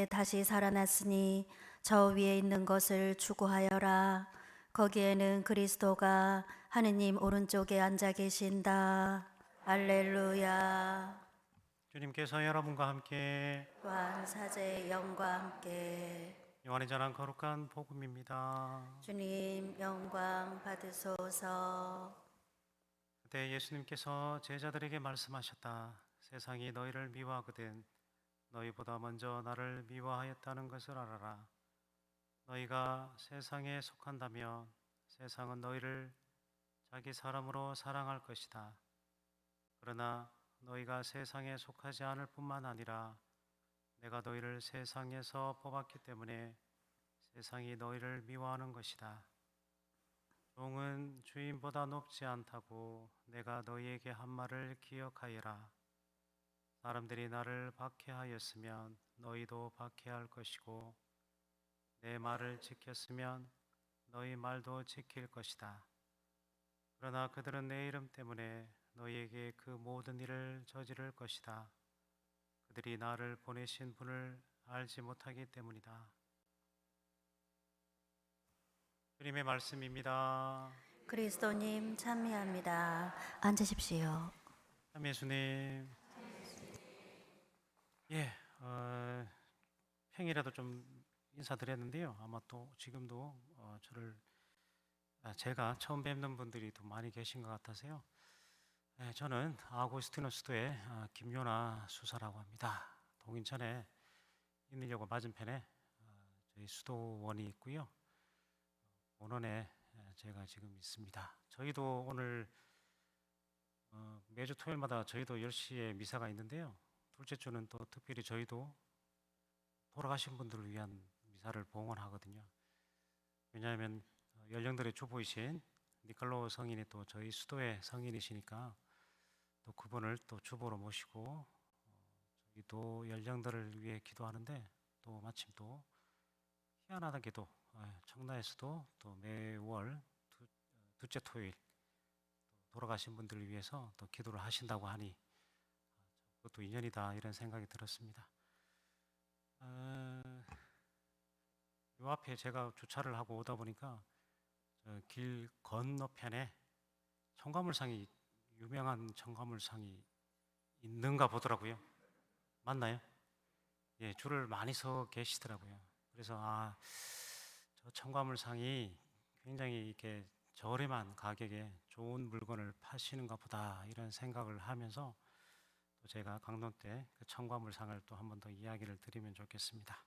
다시 살아났으니 저 위에 있는 것을 추구하여라. 거기에는 그리스도가 하느님 오른쪽에 앉아 계신다. 할렐루야. 주님께서 여러분과 함께 또한 사제의 영과 함께 요한의 전한 거룩한 복음입니다. 주님 영광 받으소서. 그때 예수님께서 제자들에게 말씀하셨다. 세상이 너희를 미워하거든 너희보다 먼저 나를 미워하였다는 것을 알아라. 너희가 세상에 속한다면 세상은 너희를 자기 사람으로 사랑할 것이다. 그러나 너희가 세상에 속하지 않을 뿐만 아니라 내가 너희를 세상에서 뽑았기 때문에 세상이 너희를 미워하는 것이다. 종은 주인보다 높지 않다고 내가 너희에게 한 말을 기억하여라. 사람들이 나를 박해하였으면 너희도 박해할 것이고 내 말을 지켰으면 너희 말도 지킬 것이다. 그러나 그들은 내 이름 때문에 너희에게 그 모든 일을 저지를 것이다. 그들이 나를 보내신 분을 알지 못하기 때문이다. 주님의 말씀입니다. 그리스도님 참여합니다. 앉으십시오. 참 예수님, 예, 평일에도 좀 인사드렸는데요. 아마 또 지금도 제가 처음 뵙는 분들이 더 많이 계신 것 같아서요. 저는 아우구스티노 수도의 김요나 수사라고 합니다. 동인천에 인민여고 맞은편에 저희 수도원이 있고요. 본원에 제가 지금 있습니다. 저희도 오늘 매주 토요일마다 저희도 10시에 미사가 있는데요. 둘째 주는 또 특별히 저희도 돌아가신 분들을 위한 미사를 봉헌하거든요. 왜냐하면 연령들의 주보이신 니콜로 성인이 또 저희 수도의 성인이시니까 또 그분을 또 주보로 모시고 저희도 연령들을 위해 기도하는데 또 마침 또 희한하게도 청라에서도 또 매월 둘째 토요일 돌아가신 분들을 위해서 또 기도를 하신다고 하니 그것도 인연이다 이런 생각이 들었습니다. 요 앞에 제가 주차를 하고 오다 보니까 길 건너편에 청가물상이 유명한 청가물상이 있는가 보더라고요. 맞나요? 예, 줄을 많이 서 계시더라고요. 그래서 저 청가물상이 굉장히 이렇게 저렴한 가격에 좋은 물건을 파시는가 보다 이런 생각을 하면서 또 제가 강론 때 그 청가물상을 또 한 번 더 이야기를 드리면 좋겠습니다.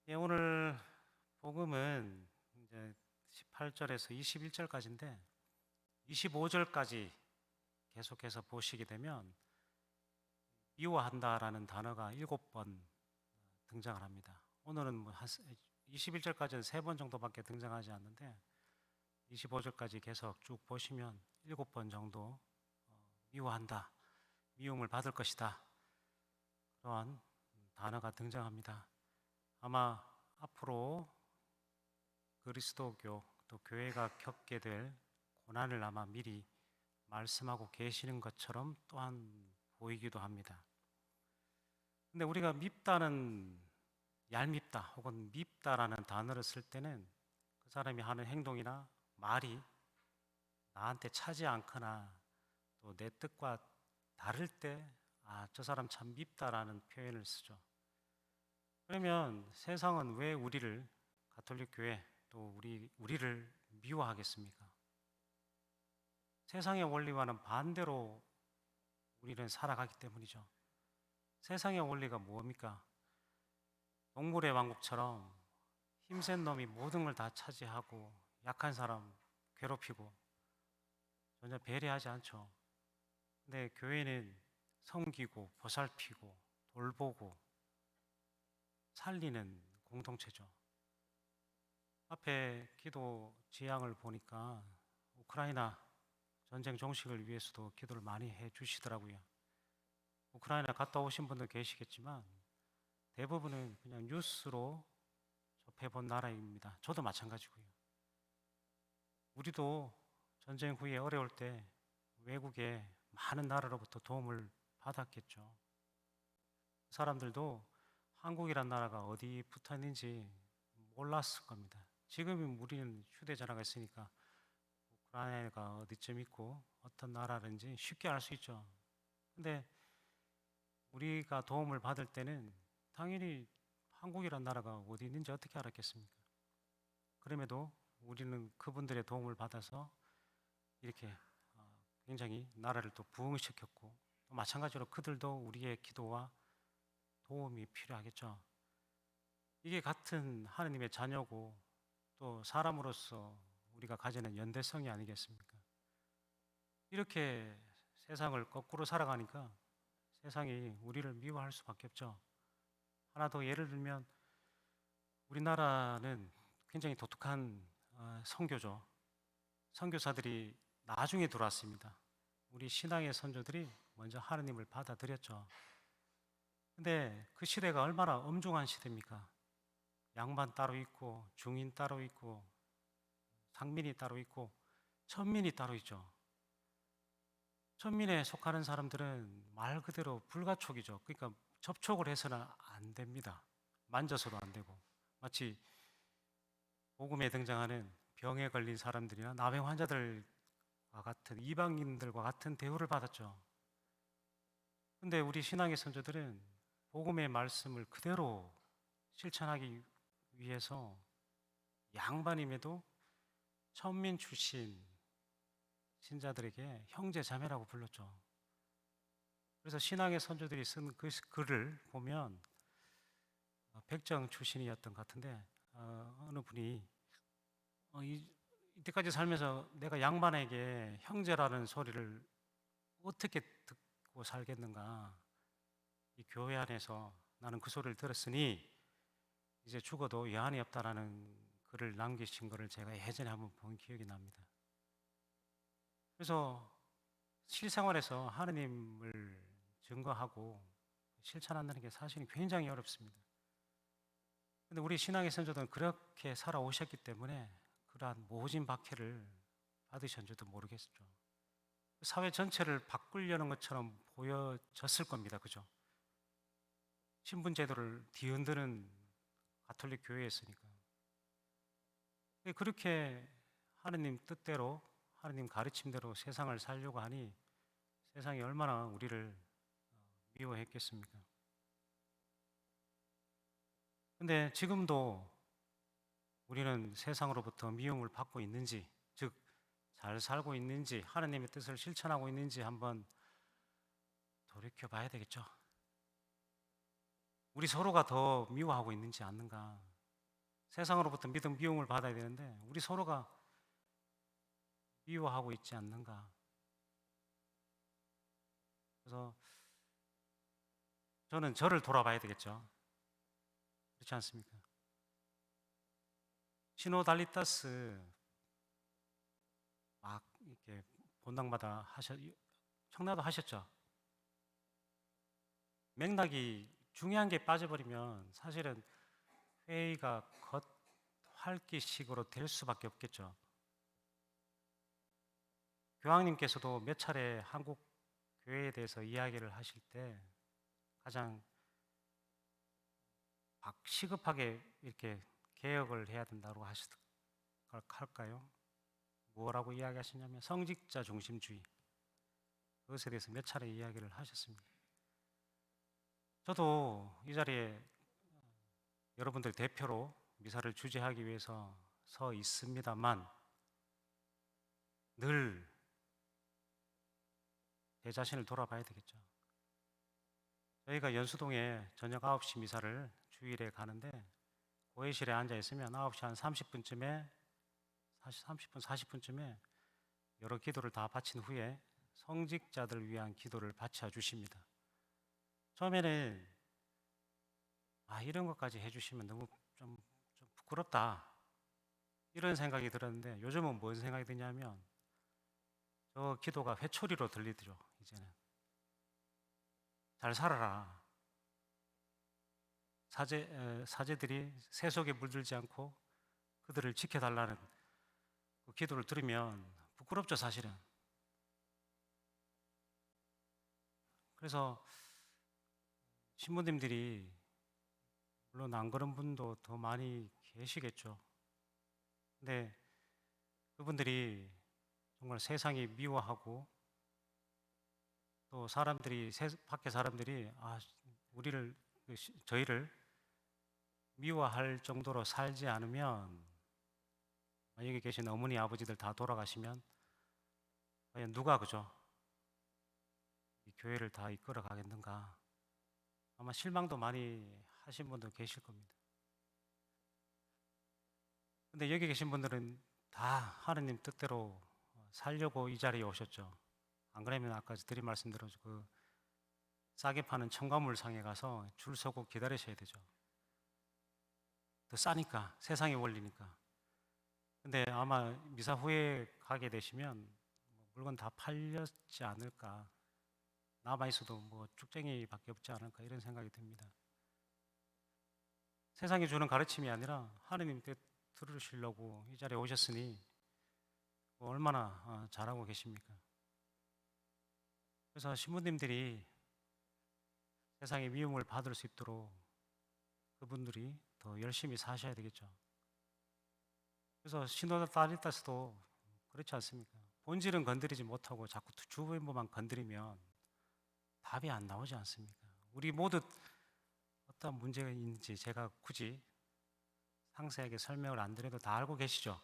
예, 오늘 복음은 이제 18절에서 21절까지인데 25절까지 계속해서 보시게 되면 미워한다라는 단어가 7번 등장을 합니다. 오늘은 뭐 21절까지는 3번 정도밖에 등장하지 않는데 25절까지 계속 쭉 보시면 7번 정도 미워한다, 미움을 받을 것이다 그러한 단어가 등장합니다. 아마 앞으로 그리스도교 또 교회가 겪게 될 고난을 아마 미리 말씀하고 계시는 것처럼 또한 보이기도 합니다. 근데 우리가 밉다는 얄밉다 혹은 밉다라는 단어를 쓸 때는 그 사람이 하는 행동이나 말이 나한테 차지 않거나 또 내 뜻과 다를 때 저 사람 참 밉다라는 표현을 쓰죠. 그러면 세상은 왜 우리를 가톨릭 교회 또 우리를 미워하겠습니까? 세상의 원리와는 반대로 우리는 살아가기 때문이죠. 세상의 원리가 뭡니까? 동물의 왕국처럼 힘센 놈이 모든 걸 다 차지하고 약한 사람 괴롭히고 전혀 배려하지 않죠. 근데 교회는 섬기고 보살피고 돌보고 살리는 공동체죠. 앞에 기도 지향을 보니까 우크라이나 전쟁 종식을 위해서도 기도를 많이 해 주시더라고요. 우크라이나 갔다 오신 분도 계시겠지만 대부분은 그냥 뉴스로 접해본 나라입니다. 저도 마찬가지고요. 우리도 전쟁 후에 어려울 때 외국의 많은 나라로부터 도움을 받았겠죠. 사람들도 한국이란 나라가 어디 붙어 있는지 몰랐을 겁니다. 지금 우리는 휴대전화가 있으니까 우크라이나가 어디쯤 있고 어떤 나라인지 쉽게 알 수 있죠. 근데 우리가 도움을 받을 때는 당연히 한국이란 나라가 어디 있는지 어떻게 알았겠습니까? 그럼에도 우리는 그분들의 도움을 받아서 이렇게 굉장히 나라를 또 부흥시켰고, 또 마찬가지로 그들도 우리의 기도와 도움이 필요하겠죠. 이게 같은 하느님의 자녀고 또 사람으로서 우리가 가지는 연대성이 아니겠습니까? 이렇게 세상을 거꾸로 살아가니까 세상이 우리를 미워할 수밖에 없죠. 하나 더 예를 들면 우리나라는 굉장히 독특한 선교죠. 선교사들이 나중에 들어왔습니다. 우리 신앙의 선조들이 먼저 하느님을 받아들였죠. 근데 그 시대가 얼마나 엄중한 시대입니까? 양반 따로 있고 중인 따로 있고 상민이 따로 있고 천민이 따로 있죠. 천민에 속하는 사람들은 말 그대로 불가촉이죠. 그러니까 접촉을 해서는 안 됩니다. 만져서도 안 되고 마치 복음에 등장하는 병에 걸린 사람들이나 나병 환자들과 같은 이방인들과 같은 대우를 받았죠. 근데 우리 신앙의 선조들은 복음의 말씀을 그대로 실천하기 위해서 양반임에도 천민 출신 신자들에게 형제 자매라고 불렀죠. 그래서 신앙의 선조들이 쓴 그 글을 보면 백정 출신이었던 것 같은데 어느 분이 이때까지 살면서 내가 양반에게 형제라는 소리를 어떻게 듣고 살겠는가. 이 교회 안에서 나는 그 소리를 들었으니 이제 죽어도 여한이 없다라는 글을 남기신 것을 제가 예전에 한번 본 기억이 납니다. 그래서 실생활에서 하느님을 증거하고 실천한다는 게 사실은 굉장히 어렵습니다. 근데 우리 신앙의 선조들은 그렇게 살아오셨기 때문에 그러한 모진 박해를 받으셨는지도 모르겠죠. 사회 전체를 바꾸려는 것처럼 보여졌을 겁니다. 그죠? 신분제도를 뒤흔드는 가톨릭 교회였으니까. 그렇게 하느님 뜻대로, 하느님 가르침대로 세상을 살려고 하니 세상이 얼마나 우리를 미워했겠습니까? 근데 지금도 우리는 세상으로부터 미움을 받고 있는지, 즉, 잘 살고 있는지, 하느님의 뜻을 실천하고 있는지 한번 돌이켜 봐야 되겠죠. 우리 서로가 더 미워하고 있는지 않는가. 세상으로부터 미움을 받아야 되는데, 우리 서로가 미워하고 있지 않는가. 그래서 저는 저를 돌아봐야 되겠죠. 그렇지 않습니까? 시노달리타스 막 이렇게 본당마다 청나도 하셨죠. 맥락이 중요한 게 빠져버리면 사실은 회의가 겉핥기식으로 될 수밖에 없겠죠. 교황님께서도 몇 차례 한국 교회에 대해서 이야기를 하실 때 가장 막 시급하게 이렇게 개혁을 해야 된다고 할까요? 뭐라고 이야기하시냐면 성직자 중심주의, 그것에 대해서 몇 차례 이야기를 하셨습니다. 저도 이 자리에 여러분들 대표로 미사를 주재하기 위해서 서 있습니다만 늘 제 자신을 돌아봐야 되겠죠. 저희가 연수동에 저녁 9시 미사를 주일에 가는데 고해실에 앉아 있으면 9시 한 30분쯤에 30분, 40분쯤에 여러 기도를 다 바친 후에 성직자들 위한 기도를 바쳐 주십니다. 처음에는 이런 것까지 해주시면 너무 좀 부끄럽다 이런 생각이 들었는데 요즘은 뭔 생각이 드냐면 저 기도가 회초리로 들리더죠. 이제는 잘 살아라. 사제들이 새 속에 물들지 않고 그들을 지켜달라는 그 기도를 들으면 부끄럽죠, 사실은. 그래서 신부님들이 물론 안 그런 분도 더 많이 계시겠죠. 근데 그분들이 정말 세상이 미워하고 또 사람들이 밖에 사람들이 우리를 저희를 미워할 정도로 살지 않으면 여기 계신 어머니 아버지들 다 돌아가시면 과연 누가 그죠? 이 교회를 다 이끌어 가겠는가? 아마 실망도 많이 하신 분도 계실 겁니다. 근데 여기 계신 분들은 다 하느님 뜻대로 살려고 이 자리에 오셨죠. 안 그러면 아까 드린 말씀대로 그 싸게 파는 첨가물 상에 가서 줄 서고 기다리셔야 되죠. 더 싸니까, 세상의 원리니까. 근데 아마 미사 후에 가게 되시면 물건 다 팔렸지 않을까. 남아 있어도 뭐 쭉쟁이밖에 없지 않을까 이런 생각이 듭니다. 세상이 주는 가르침이 아니라 하느님 뜻 들으시려고 이 자리에 오셨으니 얼마나 잘하고 계십니까? 그래서 신부님들이 세상의 미움을 받을 수 있도록 그분들이 더 열심히 사셔야 되겠죠. 그래서 신도다 따리다스도 그렇지 않습니까? 본질은 건드리지 못하고 자꾸 주변부만 건드리면 답이 안 나오지 않습니까? 우리 모두 어떤 문제가 있는지 제가 굳이 상세하게 설명을 안 드려도 다 알고 계시죠?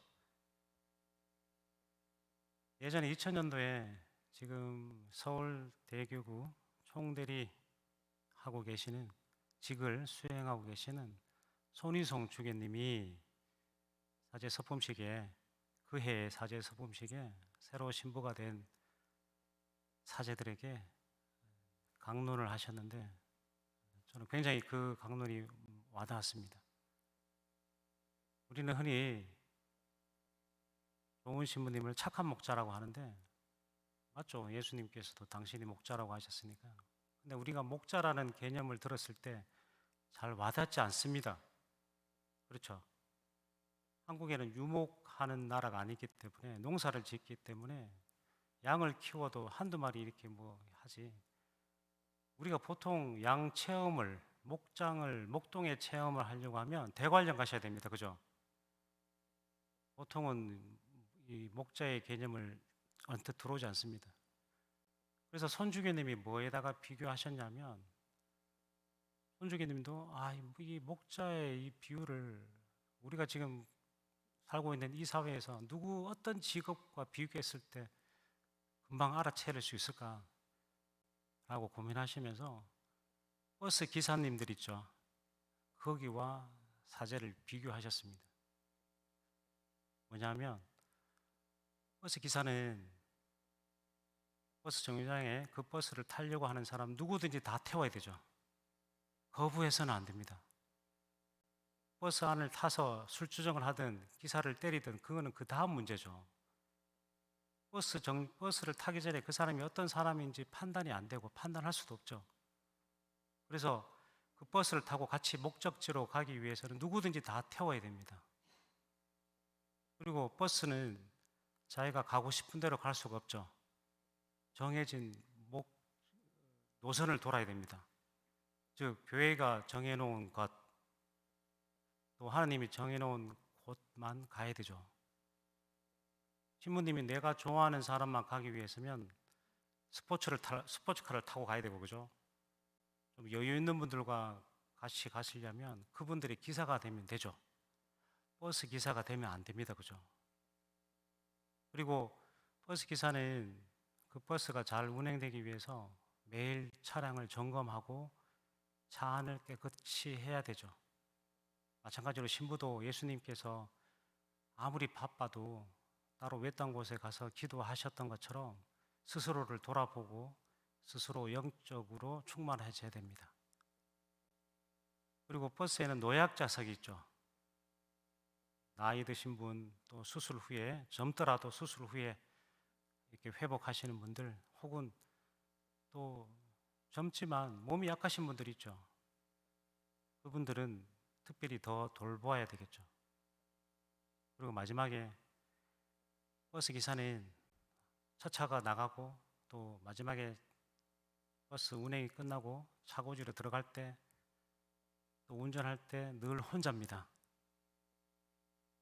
예전에 2000년도에 지금 서울대교구 총대리 하고 계시는 직을 수행하고 계시는 손희성 주교님이 사제 서품식에 그 해의 사제 서품식에 새로 신부가 된 사제들에게 강론을 하셨는데 저는 굉장히 그 강론이 와닿았습니다. 우리는 흔히 좋은 신부님을 착한 목자라고 하는데 맞죠? 예수님께서도 당신이 목자라고 하셨으니까. 근데 우리가 목자라는 개념을 들었을 때 잘 와닿지 않습니다. 그렇죠? 한국에는 유목하는 나라가 아니기 때문에 농사를 짓기 때문에 양을 키워도 한두 마리 이렇게 뭐 하지. 우리가 보통 양 체험을 목동의 체험을 하려고 하면 대관령 가셔야 됩니다. 그죠? 보통은 이 목자의 개념을 언뜻 들어오지 않습니다. 그래서 손주교님이 뭐에다가 비교하셨냐면 손주교님도 이 목자의 이 비유를 우리가 지금 살고 있는 이 사회에서 누구 어떤 직업과 비교했을 때 금방 알아채릴 수 있을까? 라고 고민하시면서 버스 기사님들 있죠. 거기와 사제를 비교하셨습니다. 뭐냐면 버스 기사는 버스 정류장에 그 버스를 타려고 하는 사람 누구든지 다 태워야 되죠. 거부해서는 안 됩니다. 버스 안을 타서 술주정을 하든 기사를 때리든 그거는 그 다음 문제죠. 버스를 타기 전에 그 사람이 어떤 사람인지 판단이 안 되고 판단할 수도 없죠. 그래서 그 버스를 타고 같이 목적지로 가기 위해서는 누구든지 다 태워야 됩니다. 그리고 버스는 자기가 가고 싶은 대로 갈 수가 없죠. 정해진 노선을 돌아야 됩니다. 즉 교회가 정해놓은 것, 또 하나님이 정해놓은 곳만 가야 되죠. 신부님이 내가 좋아하는 사람만 가기 위해서면 스포츠카를 타고 가야 되고, 그죠? 좀 여유 있는 분들과 같이 가시려면 그분들이 기사가 되면 되죠. 버스 기사가 되면 안 됩니다, 그죠? 그리고 버스 기사는 그 버스가 잘 운행되기 위해서 매일 차량을 점검하고 차 안을 깨끗이 해야 되죠. 마찬가지로 신부도 예수님께서 아무리 바빠도 따로 외딴 곳에 가서 기도하셨던 것처럼 스스로를 돌아보고 스스로 영적으로 충만해져야 됩니다. 그리고 버스에는 노약자석이 있죠. 나이 드신 분, 또 수술 후에, 젊더라도 수술 후에 이렇게 회복하시는 분들, 혹은 또 젊지만 몸이 약하신 분들 있죠. 그분들은 특별히 더 돌보아야 되겠죠. 그리고 마지막에 버스 기사는 첫 차가 나가고 또 마지막에 버스 운행이 끝나고 차고지로 들어갈 때 또 운전할 때 늘 혼자입니다.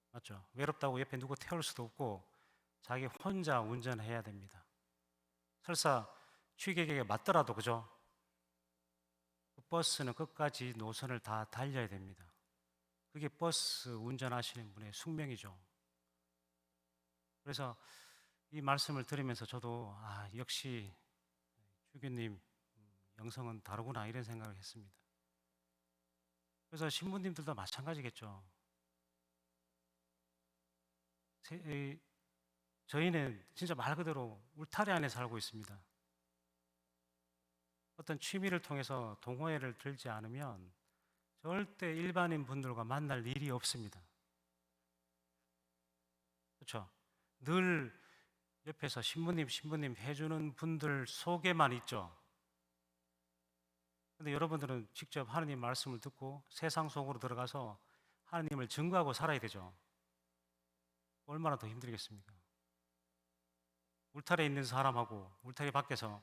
맞죠? 외롭다고 옆에 누구 태울 수도 없고 자기 혼자 운전해야 됩니다. 설사 취객에게 맞더라도 그죠? 그 버스는 끝까지 노선을 다 달려야 됩니다. 그게 버스 운전하시는 분의 숙명이죠. 그래서 이 말씀을 들으면서 저도 역시 주교님 영성은 다르구나 이런 생각을 했습니다. 그래서 신부님들도 마찬가지겠죠. 저희는 진짜 말 그대로 울타리 안에 살고 있습니다. 어떤 취미를 통해서 동호회를 들지 않으면 절대 일반인 분들과 만날 일이 없습니다. 그렇죠? 늘 옆에서 신부님 해주는 분들 속에만 있죠. 근데 여러분들은 직접 하느님 말씀을 듣고 세상 속으로 들어가서 하느님을 증거하고 살아야 되죠. 얼마나 더 힘들겠습니까? 울타리에 있는 사람하고 울타리 밖에서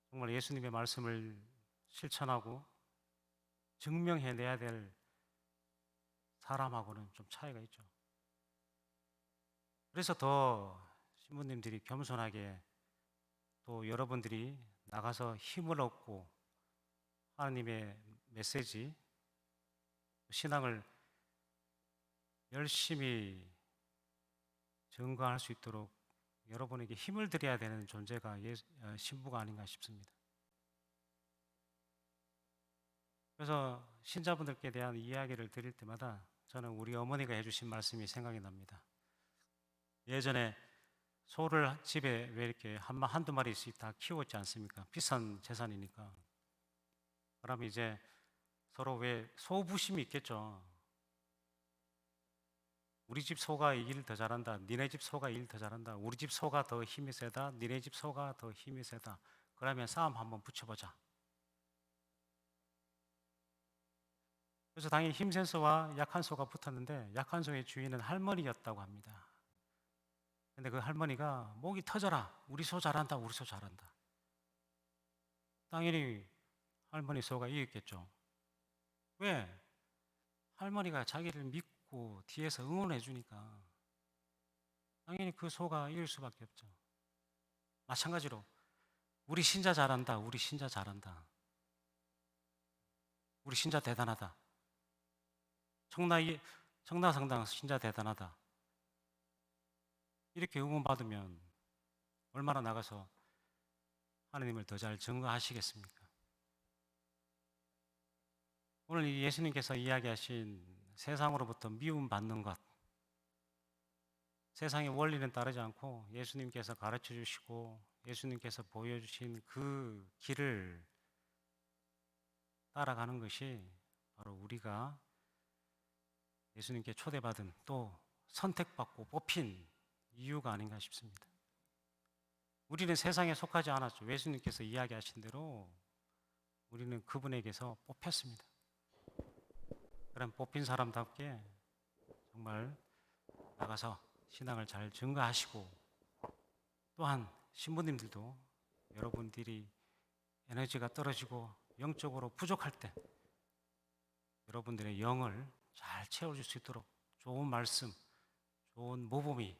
정말 예수님의 말씀을 실천하고 증명해내야 될 사람하고는 좀 차이가 있죠. 그래서 더 신부님들이 겸손하게 또 여러분들이 나가서 힘을 얻고 하나님의 메시지, 신앙을 열심히 증거할 수 있도록 여러분에게 힘을 드려야 되는 존재가 신부가 아닌가 싶습니다. 그래서 신자분들께 대한 이야기를 드릴 때마다 저는 우리 어머니가 해주신 말씀이 생각이 납니다. 예전에 소를 집에 왜 이렇게 한두 마리씩 다 키웠지 않습니까? 비싼 재산이니까. 그러면 이제 서로 왜 소부심이 있겠죠. 우리 집 소가 일 더 잘한다. 니네 집 소가 일 더 잘한다. 우리 집 소가 더 힘이 세다. 니네 집 소가 더 힘이 세다. 그러면 싸움 한번 붙여보자. 그래서 당연히 힘센 소와 약한 소가 붙었는데 약한 소의 주인은 할머니였다고 합니다. 근데 그 할머니가 목이 터져라. 우리 소 잘한다. 우리 소 잘한다. 당연히 할머니 소가 이겼겠죠. 왜? 할머니가 자기를 믿고 뒤에서 응원해 주니까 당연히 그 소가 이길 수밖에 없죠. 마찬가지로 우리 신자 잘한다. 우리 신자 잘한다. 우리 신자 대단하다. 청라성당 신자 대단하다. 이렇게 응원받으면 얼마나 나가서 하나님을 더 잘 증거하시겠습니까? 오늘 예수님께서 이야기하신 세상으로부터 미움받는 것, 세상의 원리는 따르지 않고 예수님께서 가르쳐 주시고 예수님께서 보여주신 그 길을 따라가는 것이 바로 우리가 예수님께 초대받은 또 선택받고 뽑힌 이유가 아닌가 싶습니다. 우리는 세상에 속하지 않았죠. 예수님께서 이야기하신 대로 우리는 그분에게서 뽑혔습니다. 그런 뽑힌 사람답게 정말 나가서 신앙을 잘 증거하시고 또한 신부님들도 여러분들이 에너지가 떨어지고 영적으로 부족할 때 여러분들의 영을 잘 채워줄 수 있도록 좋은 말씀, 좋은 모범이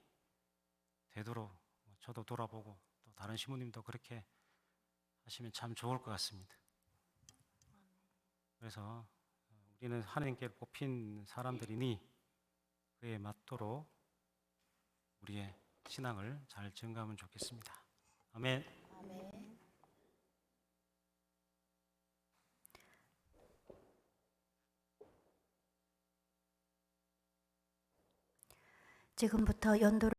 되도록 저도 돌아보고 또 다른 신부님도 그렇게 하시면 참 좋을 것 같습니다. 그래서 우리는 하나님께 뽑힌 사람들이니 그에 맞도록 우리의 신앙을 잘 증가하면 좋겠습니다. 아멘. 아멘. 지금부터 연도를